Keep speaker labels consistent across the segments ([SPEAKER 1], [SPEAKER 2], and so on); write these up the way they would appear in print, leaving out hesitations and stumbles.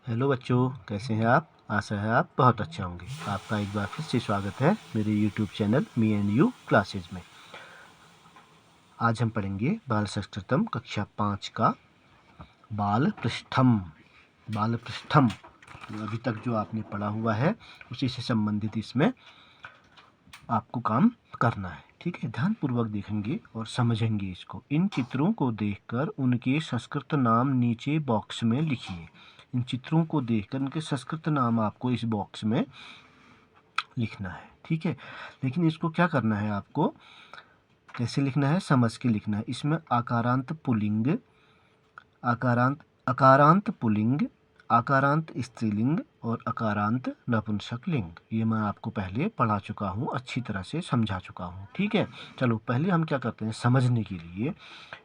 [SPEAKER 1] Hello बच्चों, कैसे हैं आप? आशा है आप बहुत अच्छे होंगे। आपका एक बार फिर से स्वागत है मेरे YouTube channel me and you classes में। आज हम पढ़ेंगे बाल संस्कृतम कक्षा 5 का बाल पृष्ठम। बाल पृष्ठम अभी तक जो आपने पढ़ा हुआ है उसी से संबंधित इसमें आपको काम करना है। ठीक है, ध्यानपूर्वक देखेंगे और समझेंगे इसको। इन चित्रों को देखकर उनके संस्कृत नाम नीचे बॉक्स में लिखिए। इन चित्रों को देखकर उनके संस्कृत नाम आपको इस बॉक्स में लिखना है। ठीक है, लेकिन इसको क्या करना है, आपको कैसे लिखना है, समझ के लिखना है। इसमें आकारांत पुल्लिंग, अकारांत पुल्लिंग, आकारांत स्त्रीलिंग और अकारांत नपुंसकलिंग, ये मैं आपको पहले पढ़ा चुका हूँ, अच्छी तरह से समझा चुका हूँ। ठीक है, चलो पहले हम क्या करते हैं, समझने के लिए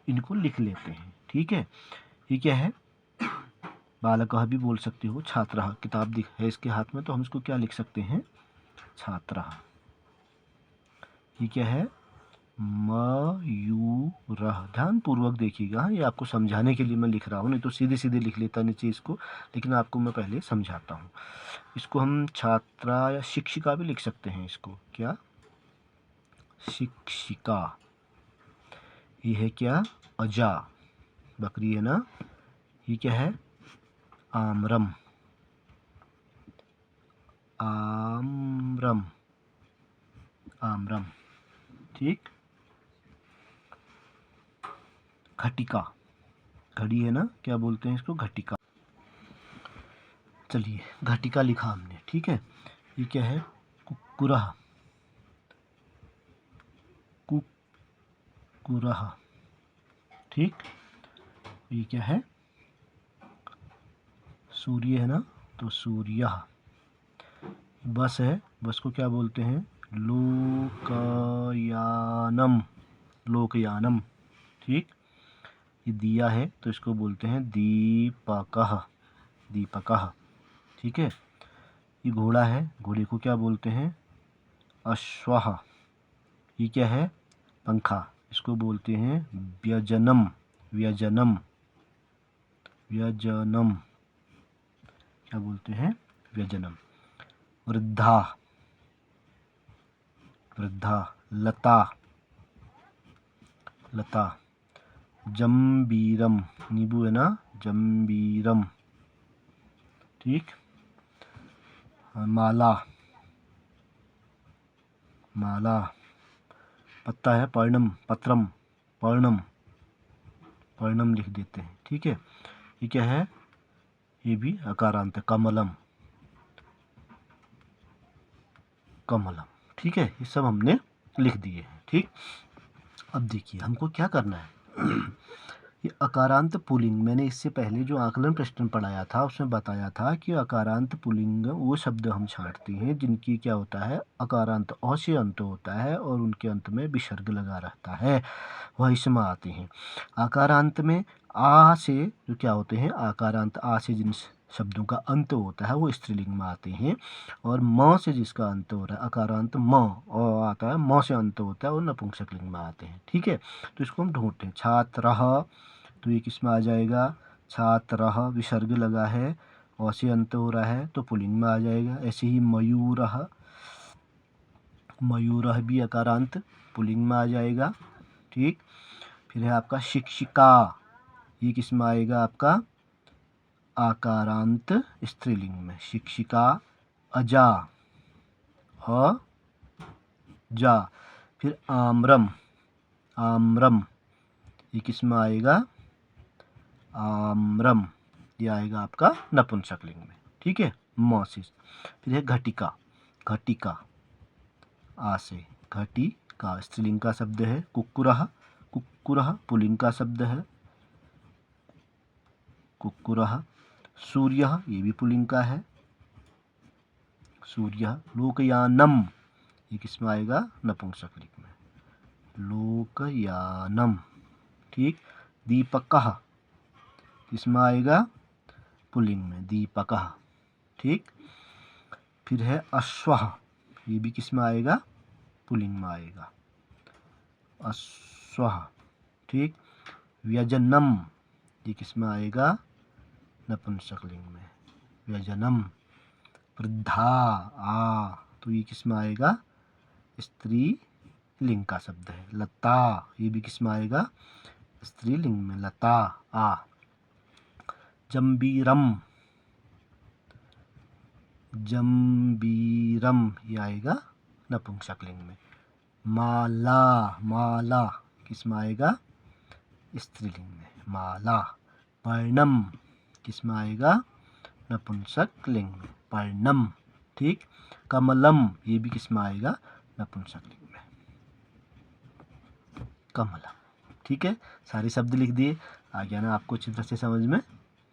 [SPEAKER 1] इनको लिख लेते हैं। ठीक है, ये क्या है, बालकः भी बोल सकते हो, छात्रः, किताब दिख है इसके हाथ में तो हम इसको क्या लिख सकते हैं, छात्रः। ये क्या है, मयूरः। ध्यान पूर्वक देखिएगा, ये आपको समझाने के लिए मैं लिख रहा हूँ, नहीं तो सीधे सीधे लिख लेता नीचे इसको, लेकिन आपको मैं पहले समझाता हूँ। इसको हम छात्रा या शिक्षिका भी लिख सकते हैं। इसको क्या, शिक्षिका। ये है क्या, अजा, बकरी है ना। ये क्या है, आम्रम, आम्रम, आम्रम। ठीक, घटिका, घड़ी है ना, क्या बोलते हैं इसको, घटिका। चलिए, घटिका लिखा हमने। ठीक है, ये क्या है, कुक्कुरः, कुक्कुरः। ठीक, ये क्या है, सूर्य है ना, तो सूर्य। बस है, बस को क्या बोलते हैं, लोकयानम, लोकयानम। ठीक, ये दिया है तो इसको बोलते हैं दीपकः, दीपकः। ठीक है, ये घोड़ा है, घोड़े को क्या बोलते हैं, अश्वः। ये क्या है, पंखा, इसको बोलते हैं व्यजनम, व्यजनम, व्यजनम, क्या बोलते हैं, व्यजनम। वृद्धा, वृद्धा, लता, लता। जम्बीरम, नींबू है ना, जम्बीरम। ठीक, माला, माला। पत्ता है, पर्णम, पत्रम, पर्णम, पर्णम लिख देते हैं। ठीक है, ये क्या है, ये भी अकारांत है, कमलम, कमलम। ठीक है, ये सब हमने लिख दिए हैं। ठीक, अब देखिए हमको क्या करना है। ये अकारांत पुल्लिंग, मैंने इससे पहले जो आकलन प्रश्न पढ़ाया था उसमें बताया था कि अकारांत पुल्लिंग वो शब्द हम छांटते हैं जिनकी क्या होता है, अकारांत अ से अंत होता है और उनके अंत में विसर्ग लगा रहता है, वह इसमें आते हैं। आकारांत में आ से जो क्या होते हैं, आकारांत आ से जिन शब्दों का अंत होता है वो स्त्रीलिंग में आते हैं, और म से जिसका अंत हो रहा है, अकारांत म और आता है, म से अंत होता है, और नपुंसकलिंग में आते हैं। ठीक है, तो इसको हम ढूंढते हैं। छात्रः, तो ये किस में आ जाएगा, छात्रः, विसर्ग लगा है, और से अंत हो रहा है तो पुल्लिंग में आ जाएगा। ऐसे ही मयूरः, मयूरः भी अकारांत पुल्लिंग में आ जाएगा। ठीक, फिर है आपका शिक्षिका, ये किस में आएगा आपका, आकारांत स्त्रीलिंग में, शिक्षिका। अजा, ह जा। फिर आम्रम, आम्रम, ये किस में आएगा, आम्रम, ये आएगा आपका नपुंसकलिंग में। ठीक है, म से। फिर है घटिका, घटिका, आ से, घटिका स्त्रीलिंग का शब्द है। कुक्कुरः, कुक्कुरः पुल्लिंग का शब्द है, कुक्कुरः। सूर्यः, ये भी पुल्लिंग का है, सूर्यः। लोकयानम, ये किस में आएगा, नपुंसकलिंग में, लोकयानम। ठीक, दीपकः, किसमें आएगा, पुल्लिंग में, दीपकः। ठीक, फिर है अश्वः, ये भी किस में आएगा, पुल्लिंग में आएगा, अश्वः। ठीक, व्यजनम, ये किस में आएगा, नपुंसकलिंग में, व्यजनम। वृद्धा आ, तो ये किस में आएगा? स्त्रीलिंग का शब्द है। लता, ये भी किस में आएगा? स्त्रीलिंग में, लता आ। जम्बीरम, जम्बीरम ये आएगा नपुंसकलिंग में। माला, माला किस में आएगा? स्त्रीलिंग में, माला। पर्णम किस में आएगा? नपुंसकलिंग में, पर्णम। ठीक। कमलम, ये भी किस में आएगा? नपुंसकलिंग में, कमलम। ठीक है, सारे शब्द लिख दिए। आ गया ना आपको अच्छी तरह से समझ में?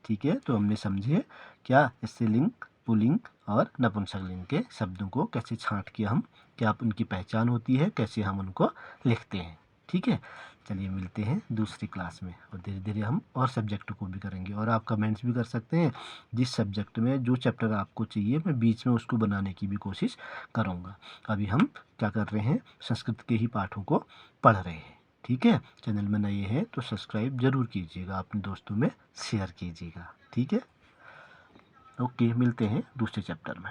[SPEAKER 1] ठीक है, तो हमने समझे क्या स्त्रीलिंग, पुल्लिंग और नपुंसकलिंग के शब्दों को कैसे छांट के हम, क्या उनकी पहचान होती है, कैसे हम उनको लिखते हैं। ठीक है, चलिए मिलते हैं दूसरी क्लास में, और धीरे धीरे हम और सब्जेक्ट को भी करेंगे। और आप कमेंट्स भी कर सकते हैं, जिस सब्जेक्ट में जो चैप्टर आपको चाहिए मैं बीच में उसको बनाने की भी कोशिश करूँगा। अभी हम क्या कर रहे हैं? संस्कृत के ही पाठों को पढ़ रहे हैं। ठीक है, चैनल में नए हैं तो सब्सक्राइब ज़रूर कीजिएगा, अपने दोस्तों में शेयर कीजिएगा। ठीक है, ओके, मिलते हैं दूसरे चैप्टर में।